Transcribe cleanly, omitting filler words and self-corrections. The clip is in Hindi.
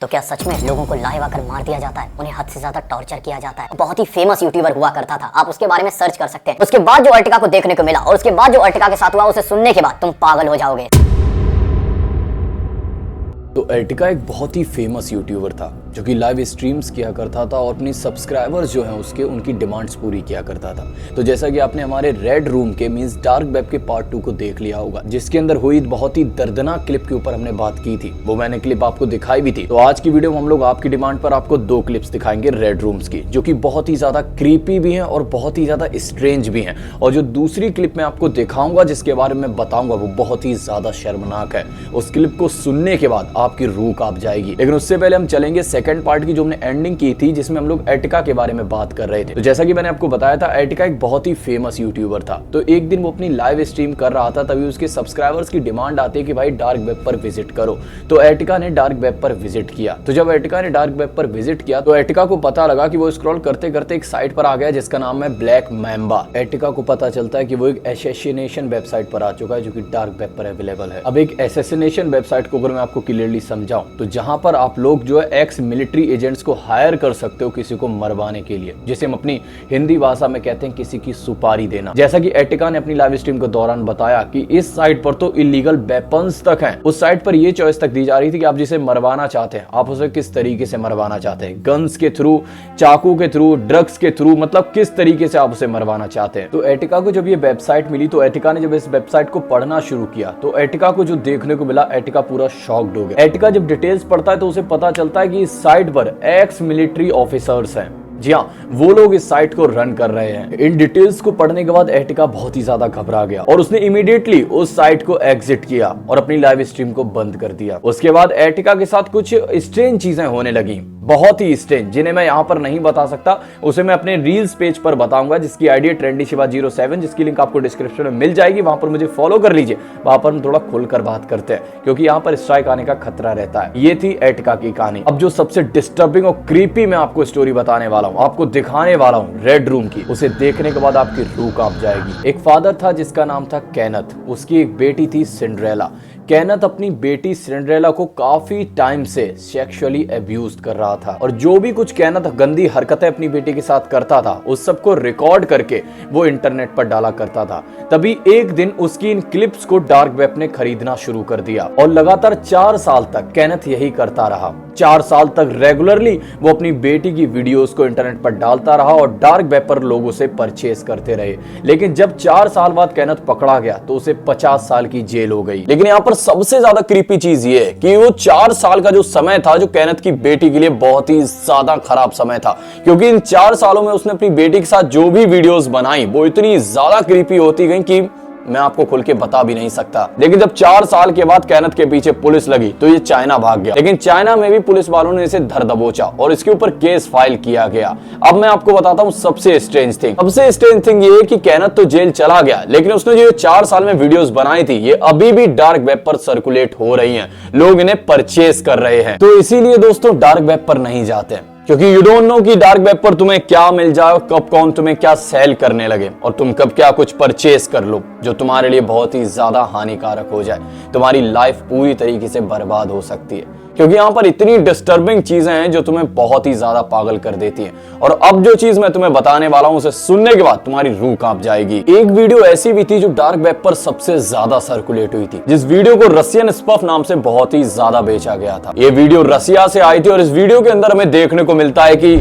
तो क्या सच में लोगों को लाइव आकर मार दिया जाता है, उन्हें हद से ज्यादा टॉर्चर किया जाता है? बहुत ही फेमस यूट्यूबर हुआ करता था, आप उसके बारे में सर्च कर सकते हैं। उसके बाद जो अर्टिका को देखने को मिला और उसके बाद जो अर्टिका के साथ हुआ, उसे सुनने के बाद तुम पागल हो जाओगे। तो अर्टिका एक बहुत ही फेमस यूट्यूबर था जो कि लाइव स्ट्रीम्स किया करता था और अपनी सब्सक्राइबर्स जो हैं उसके उनकी डिमांड्स पूरी किया करता था। तो जैसा कि आपने हमारे रेड रूम के मींस डार्क वेब के पार्ट 2 को देख लिया होगा, जिसके अंदर हुई बहुत ही दर्दनाक क्लिप के ऊपर हमने बात की थी, वो मैंने क्लिप आपको दिखाई भी थी। तो आज की वीडियो में हम लोग आपकी डिमांड पर आपको 2 क्लिप्स दिखाएंगे रेड रूम्स की, जो कि बहुत ही ज्यादा क्रीपी भी हैं और बहुत ही ज्यादा स्ट्रेंज भी हैं। और जो दूसरी क्लिप मैं आपको दिखाऊंगा, जिसके बारे में बताऊंगा, वो बहुत ही ज्यादा शर्मनाक है। उस क्लिप को सुनने के बाद आपकी रूह कांप जाएगी। लेकिन उससे पहले हम चलेंगे सेकंड पार्ट की, जो हमने एंडिंग की थी, जिसमें हम लोग अर्टिका के बारे में बात कर रहे थे। तो जैसा कि मैंने आपको बताया था, अर्टिका एक बहुत ही फेमस यूट्यूबर था। तो एक दिन वो अपनी लाइव स्ट्रीम कर रहा था, तभी उसके सब्सक्राइबर्स की डिमांड आती है कि भाई डार्क वेब पर विजिट करो। तो अर्टिका ने डार्क वेब पर विजिट किया। तो जब अर्टिका ने डार्क वेब पर विजिट किया तो अर्टिका को पता लगा कि वो स्क्रॉल करते करते एक साइट पर आ गया जिसका नाम है ब्लैक मैम्बा। अर्टिका को पता चलता है कि वो एक असैसिनेशन वेबसाइट पर आ चुका है, जो कि डार्क वेब पर अवेलेबल है। अब एक असैसिनेशन वेबसाइट को अगर मैं आपको क्लियरली समझाऊं, तो जहां पर आप लोग जो है एक्स मिलिट्री एजेंट्स को हायर कर सकते हो किसी को मरवाने के लिए, जिसे हम अपनी हिंदी भाषा में कहते हैं किसी की सुपारी देना। जैसा कि अर्टिका ने अपनी लाइव स्ट्रीम के दौरान बताया कि इस साइट पर तो इलीगल वेपन्स तक हैं। उस साइट पर यह चॉइस तक दी जा रही थी कि आप जिसे मरवाना चाहते हैं, आप उसे किस तरीके से मरवाना चाहते हैं, गन्स के थ्रू, चाकू के थ्रू, ड्रग्स के थ्रू, मतलब किस तरीके से आप उसे मरवाना चाहते हैं। तो अर्टिका को जब ये वेबसाइट मिली, तो अर्टिका ने जब इस वेबसाइट को पढ़ना शुरू किया, तो अर्टिका को जो देखने को मिला, अर्टिका पूरा शॉक्ड हो गया। अर्टिका जब डिटेल्स पढ़ता है तो उसे पता चलता है कि इस साइट पर एक्स मिलिट्री ऑफिसर्स हैं। जी हाँ, वो लोग इस साइट को रन कर रहे हैं। इन डिटेल्स को पढ़ने के बाद अर्टिका बहुत ही ज्यादा घबरा गया और उसने इमीडिएटली उस साइट को एग्जिट किया और अपनी लाइव स्ट्रीम को बंद कर दिया। उसके बाद अर्टिका के साथ कुछ स्ट्रेंज चीजें होने लगी, बहुत ही स्ट्रेंज, जिन्हें मैं यहाँ पर नहीं बता सकता। उसे मैं अपने रील्स पेज पर बताऊंगा, जिसकी आईडी है trendyशिवा07, जिसकी लिंक आपको डिस्क्रिप्शन में मिल जाएगी। वहां पर मुझे फॉलो कर लीजिए, वहां पर हम थोड़ा खुलकर बात करते हैं, क्योंकि यहाँ पर स्ट्राइक आने का खतरा रहता है। ये थी अर्टिका की कहानी। अब जो सबसे डिस्टर्बिंग और क्रीपी मैं आपको स्टोरी बताने वाला हूँ, आपको दिखाने वाला हूँ रेड रूम की, उसे देखने के बाद आपकी रूह कांप जाएगी। एक फादर था जिसका नाम था केनेथ, उसकी एक बेटी थी सिंड्रेला। केनेथ अपनी बेटी सिंड्रेला को काफी टाइम से सेक्सुअली अब्यूज कर रहा था, और जो भी कुछ केनेथ गंदी हरकतें अपनी बेटी के साथ करता था, उस सब को रिकॉर्ड करके वो इंटरनेट पर डाला करता था। तभी एक दिन उसकी इन क्लिप्स को डार्क वेब ने खरीदना शुरू कर दिया, और लगातार 4 साल तक केनेथ यही करता रहा। 4 साल तक रेगुलरली वो अपनी बेटी की वीडियोस को इंटरनेट पर डालता रहा और डार्क वेब पर लोग उसे परचेस करते रहे। लेकिन जब 4 साल बाद केनेथ पकड़ा गया तो उसे 50 साल की जेल हो गई। लेकिन यहाँ पर सबसे ज्यादा क्रीपी चीज ये है कि वो 4 साल का जो समय था, जो केनेथ की बेटी के लिए बहुत ही ज्यादा खराब समय था, क्योंकि इन 4 सालों में उसने अपनी बेटी के साथ जो भी वीडियोस बनाई वो इतनी ज्यादा क्रीपी होती गई कि मैं आपको खुल के बता भी नहीं सकता। लेकिन जब 4 साल के बाद केनेथ के पीछे पुलिस लगी तो ये चाइना भाग गया। लेकिन चाइना में भी पुलिस वालों ने इसे धर दबोचा और इसके ऊपर केस फाइल किया गया। अब मैं आपको बताता हूँ सबसे स्ट्रेंज थिंग ये कि केनेथ तो जेल चला गया, लेकिन उसने जो 4 साल में वीडियोस बनाई थी, ये अभी भी डार्क वेब पर सर्कुलेट हो रही हैं, लोग इन्हें परचेस कर रहे हैं। तो इसीलिए दोस्तों डार्क वेब पर नहीं जाते, क्योंकि यू डोंट नो कि डार्क वेब पर तुम्हें क्या मिल जाए, कब कौन तुम्हें क्या सेल करने लगे और तुम कब क्या कुछ परचेस कर लो जो तुम्हारे लिए बहुत ही ज्यादा हानिकारक हो जाए। तुम्हारी लाइफ पूरी तरीके से बर्बाद हो सकती है, क्योंकि यहाँ पर इतनी डिस्टर्बिंग चीजें हैं जो तुम्हें बहुत ही ज्यादा पागल कर देती हैं। और अब जो चीज मैं तुम्हें बताने वाला हूँ, उसे सुनने के बाद तुम्हारी रूह कांप जाएगी। एक वीडियो ऐसी भी थी जो डार्क वेब पर सबसे ज्यादा सर्कुलेट हुई थी, जिस वीडियो को रशियन स्पफ नाम से बहुत ही ज्यादा बेचा गया था। ये वीडियो रसिया से आई थी और इस वीडियो के अंदर हमें देखने को मिलता है कि